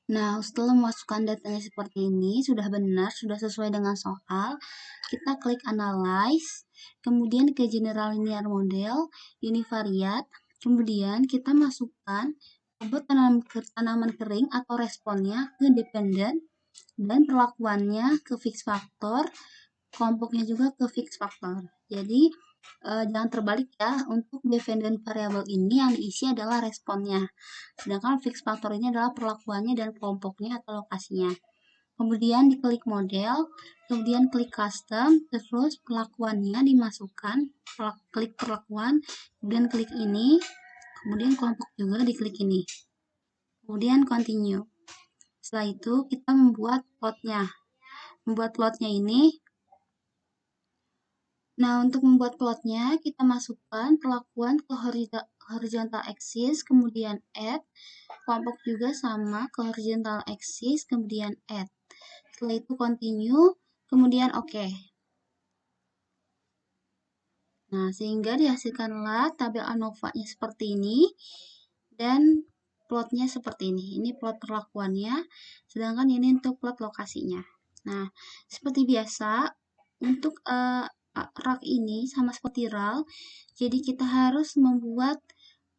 Nah, setelah memasukkan datanya seperti ini, sudah benar, sudah sesuai dengan soal, kita klik Analyze, kemudian ke General Linear Model, Univariate, kemudian kita masukkan bobot tanaman kering atau responnya ke dependent, dan perlakuannya ke fix factor, kelompoknya juga ke fix factor. Jadi, jangan terbalik ya, untuk dependent variable ini yang diisi adalah responnya. Sedangkan fix factor ini adalah perlakuannya dan kelompoknya atau lokasinya. Kemudian diklik model, kemudian klik custom, terus perlakuannya dimasukkan, klik perlakuan, kemudian klik ini, kemudian kelompok juga diklik ini. Kemudian continue. Setelah itu kita membuat plotnya. Membuat plotnya ini, nah untuk membuat plotnya kita masukkan perlakuan ke horizontal axis, kemudian add, kelompok juga sama ke horizontal axis, kemudian add. Setelah itu continue, kemudian oke. Nah, sehingga dihasilkanlah tabel ANOVA-nya seperti ini, dan plotnya seperti ini. Ini plot perlakuannya, sedangkan ini untuk plot lokasinya. Nah, seperti biasa, untuk rak ini sama seperti RAL, jadi kita harus membuat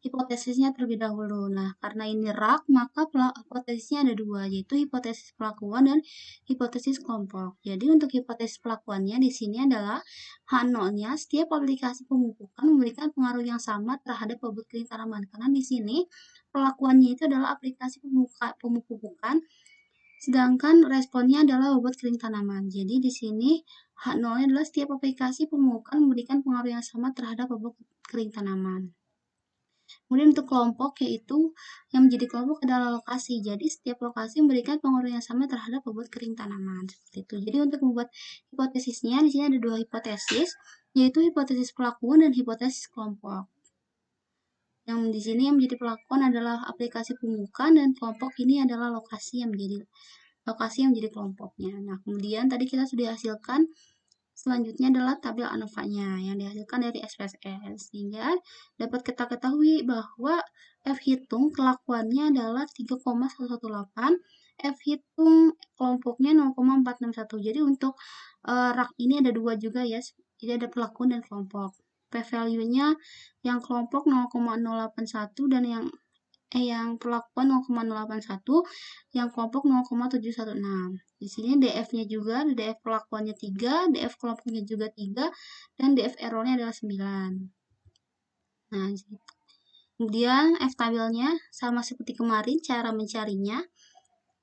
hipotesisnya terlebih dahulu. Nah, karena ini rak, maka hipotesisnya ada dua, yaitu hipotesis pelakuan dan hipotesis kelompok. Jadi, untuk hipotesis pelakuannya di sini adalah H0-nya setiap aplikasi pemupukan memberikan pengaruh yang sama terhadap bobot kering tanaman. Karena di sini pelakuannya itu adalah aplikasi pemupukan, sedangkan responnya adalah bobot kering tanaman. Jadi di sini H0-nya adalah setiap aplikasi pemupukan memberikan pengaruh yang sama terhadap bobot kering tanaman. Kemudian untuk kelompok, yaitu yang menjadi kelompok adalah lokasi. Jadi setiap lokasi memberikan pengaruh yang sama terhadap bobot kering tanaman. Seperti itu. Jadi untuk membuat hipotesisnya, di sini ada dua hipotesis, yaitu hipotesis pelakuan dan hipotesis kelompok. Yang di sini yang menjadi pelakuan adalah aplikasi pemupukan, dan kelompok ini adalah lokasi yang menjadi kelompoknya. Nah, kemudian tadi kita sudah hasilkan. Selanjutnya adalah tabel ANOVA-nya yang dihasilkan dari SPSS, sehingga dapat kita ketahui bahwa F hitung kelakuannya adalah 3,118, F hitung kelompoknya 0,461. Jadi untuk rak ini ada dua juga ya, jadi ada pelakuan dan kelompok. P-value-nya yang kelompok 0,081 dan yang perlakuan 0,081, yang kelompok 0,716. Di sini DF-nya juga, DF perlakuannya 3, DF kelompoknya juga 3, dan DF errornya adalah 9. Nah, kemudian F tabelnya sama seperti kemarin, cara mencarinya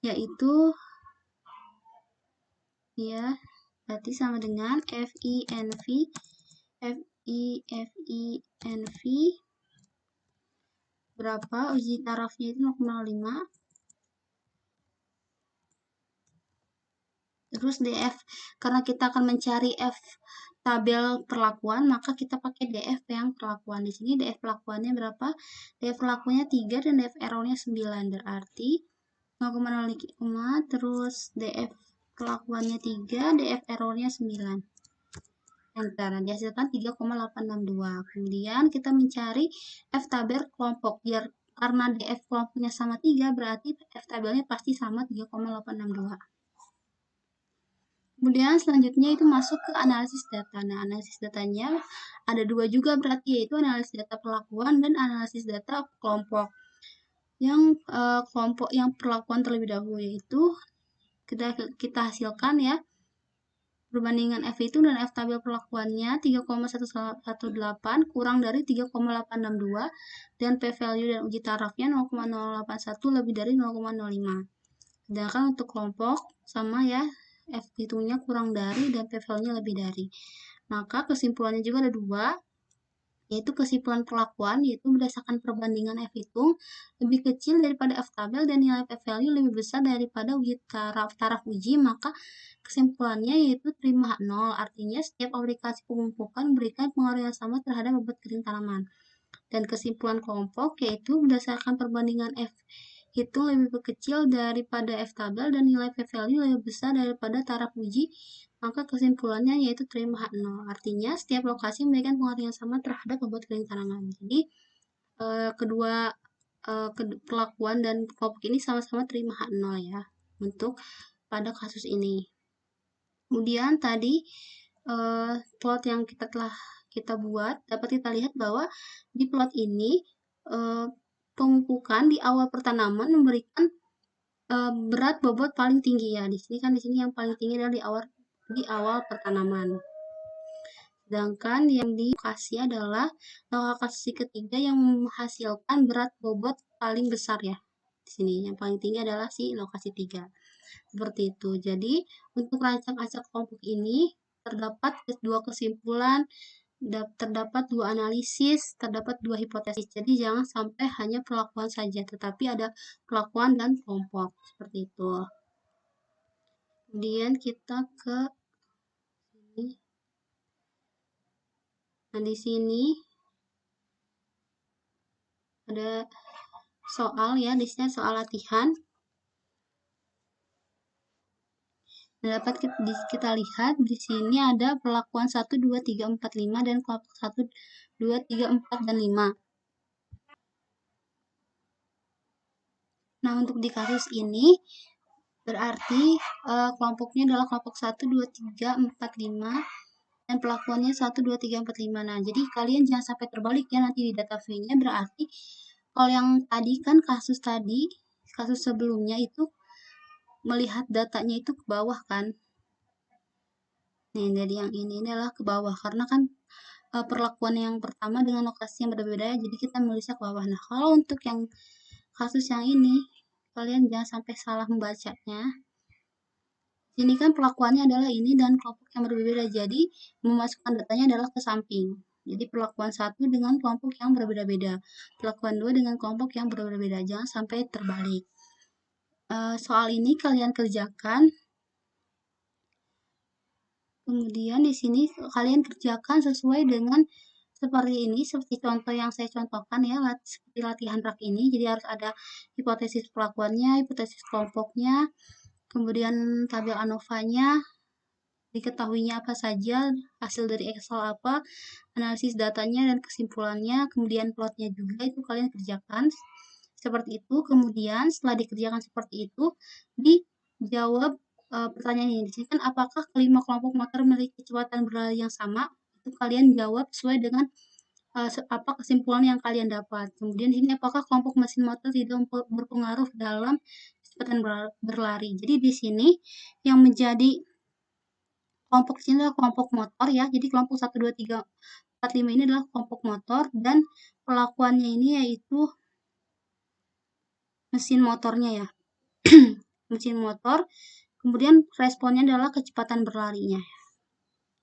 yaitu ya, berarti sama dengan FINV berapa, uji tarafnya itu 0,5, terus DF, karena kita akan mencari F tabel perlakuan, maka kita pakai DF yang perlakuan. Di sini DF perlakuannya berapa? DF perlakuannya 3 dan DF errornya 9, berarti 0,05, terus DF perlakuannya 3, DF errornya 9. Enter, dihasilkan 3,862. Kemudian kita mencari F tabel kelompok, biar karena DF kelompoknya sama 3, berarti F tabelnya pasti sama 3,862. Kemudian selanjutnya itu masuk ke analisis data. Nah, analisis datanya ada dua juga berarti, yaitu analisis data perlakuan dan analisis data kelompok. Yang kelompok yang perlakuan terlebih dahulu, yaitu kita hasilkan ya perbandingan F itu dan F tabel perlakuannya 3,118 kurang dari 3,862 dan P-value dan uji tarafnya 0,081 lebih dari 0,05. Sedangkan untuk kelompok sama ya, F hitungnya kurang dari dan P-value-nya lebih dari. Maka kesimpulannya juga ada dua, yaitu kesimpulan perlakuan, yaitu berdasarkan perbandingan F hitung lebih kecil daripada F tabel dan nilai P-value lebih besar daripada uji taraf uji, maka kesimpulannya yaitu terima H0, artinya setiap aplikasi pemupukan memberikan pengaruh yang sama terhadap bobot kering tanaman. Dan kesimpulan kelompok yaitu berdasarkan perbandingan F hitung lebih kecil daripada F tabel dan nilai P-value lebih besar daripada taraf uji, maka kesimpulannya yaitu terima H0. Artinya setiap lokasi memberikan pengaruh yang sama terhadap bobot kering tanaman. Jadi kedua perlakuan dan kelompok ini sama-sama terima H0 ya untuk pada kasus ini. Kemudian tadi plot yang kita buat dapat kita lihat bahwa di plot ini pemupukan di awal pertanaman memberikan berat bobot paling tinggi ya. Di sini yang paling tinggi adalah di awal pertanaman. Sedangkan yang di lokasi adalah lokasi ketiga yang menghasilkan berat bobot paling besar ya. Di sini yang paling tinggi adalah si lokasi 3. Seperti itu. Jadi, untuk acak-acak kelompok ini terdapat dua kesimpulan, terdapat dua analisis, terdapat dua hipotesis. Jadi, jangan sampai hanya perlakuan saja, tetapi ada perlakuan dan kelompok. Seperti itu. Kemudian kita ke sini. Nah, di sini ada soal ya, di sini soal latihan. Dapat kita lihat di sini ada perlakuan 1, 2, 3, 4, 5 dan kelompok 1, 2, 3, 4, dan 5. Nah, untuk di kasus ini berarti kelompoknya adalah kelompok 1, 2, 3, 4, 5 dan perlakuannya 1, 2, 3, 4, 5. Nah, jadi kalian jangan sampai terbalik ya nanti di data V-nya. Berarti kalau yang tadi kan kasus sebelumnya itu melihat datanya itu ke bawah kan. Nih, jadi yang ini adalah ke bawah karena kan perlakuan yang pertama dengan lokasi yang berbeda, jadi kita menulisnya ke bawah. Nah, kalau untuk yang kasus yang ini, kalian jangan sampai salah membacanya. Ini kan perlakuannya adalah ini dan kelompok yang berbeda, jadi memasukkan datanya adalah ke samping. Jadi perlakuan 1 dengan kelompok yang berbeda-beda, perlakuan 2 dengan kelompok yang berbeda-beda, jangan sampai terbalik. Soal ini kalian kerjakan. Kemudian di sini kalian kerjakan sesuai dengan seperti ini, seperti contoh yang saya contohkan ya, seperti latihan rak ini. Jadi harus ada hipotesis perlakuannya, hipotesis kelompoknya, kemudian tabel ANOVA-nya, diketahuinya apa saja, hasil dari Excel apa, analisis datanya dan kesimpulannya, kemudian plotnya juga itu kalian kerjakan seperti itu. Kemudian setelah dikerjakan seperti itu, dijawab pertanyaan ini. Di sini kan apakah kelima kelompok motor memiliki kecepatan berlari yang sama? Itu kalian jawab sesuai dengan apa kesimpulan yang kalian dapat. Kemudian di sini apakah kelompok mesin motor tidak berpengaruh dalam kecepatan berlari. Jadi di sini yang menjadi kelompok sini adalah kelompok motor ya. Jadi kelompok 1, 2, 3, 4, 5 ini adalah kelompok motor dan perlakuannya ini yaitu mesin motornya ya. Mesin motor. Kemudian responnya adalah kecepatan berlarinya.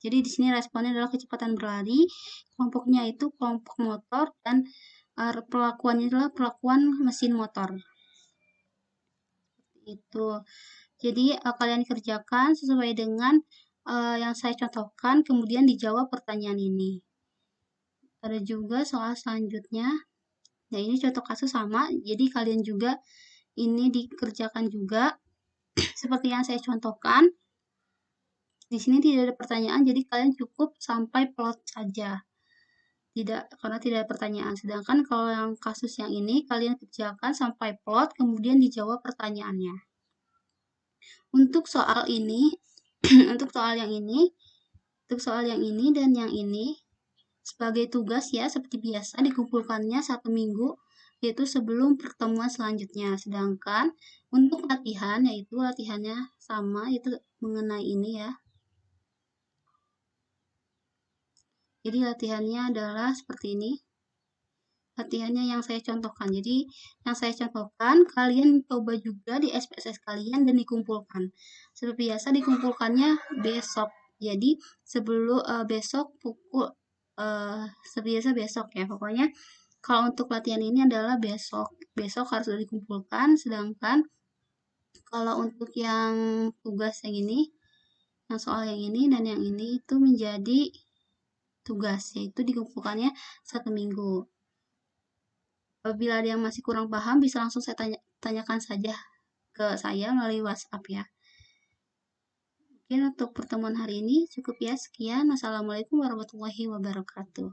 Jadi di sini responnya adalah kecepatan berlari. Kelompoknya itu kelompok motor dan perlakuannya adalah perlakuan mesin motor. Itu. Jadi kalian kerjakan sesuai dengan yang saya contohkan, kemudian dijawab pertanyaan ini. Ada juga soal selanjutnya. Nah, ini contoh kasus sama, jadi kalian juga ini dikerjakan juga seperti yang saya contohkan. Di sini tidak ada pertanyaan, jadi kalian cukup sampai plot saja. Karena tidak ada pertanyaan. Sedangkan kalau yang kasus yang ini, kalian kerjakan sampai plot, kemudian dijawab pertanyaannya. Untuk soal ini, untuk soal yang ini dan yang ini, sebagai tugas ya, seperti biasa dikumpulkannya 1 minggu, yaitu sebelum pertemuan selanjutnya. Sedangkan untuk latihan, yaitu latihannya sama, itu mengenai ini ya. Jadi latihannya adalah seperti ini. Latihannya yang saya contohkan. Jadi yang saya contohkan, kalian coba juga di SPSS kalian dan dikumpulkan. Seperti biasa dikumpulkannya besok. Jadi sebelum besok pukul sebiasa besok ya. Pokoknya kalau untuk latihan ini adalah besok harus dikumpulkan. Sedangkan kalau untuk yang tugas yang ini, yang soal yang ini dan yang ini itu menjadi tugas, yaitu dikumpulkannya 1 minggu. Apabila ada yang masih kurang paham, bisa langsung saya tanyakan saja ke saya melalui WhatsApp ya. Mungkin untuk pertemuan hari ini cukup ya. Sekian. Wassalamualaikum warahmatullahi wabarakatuh.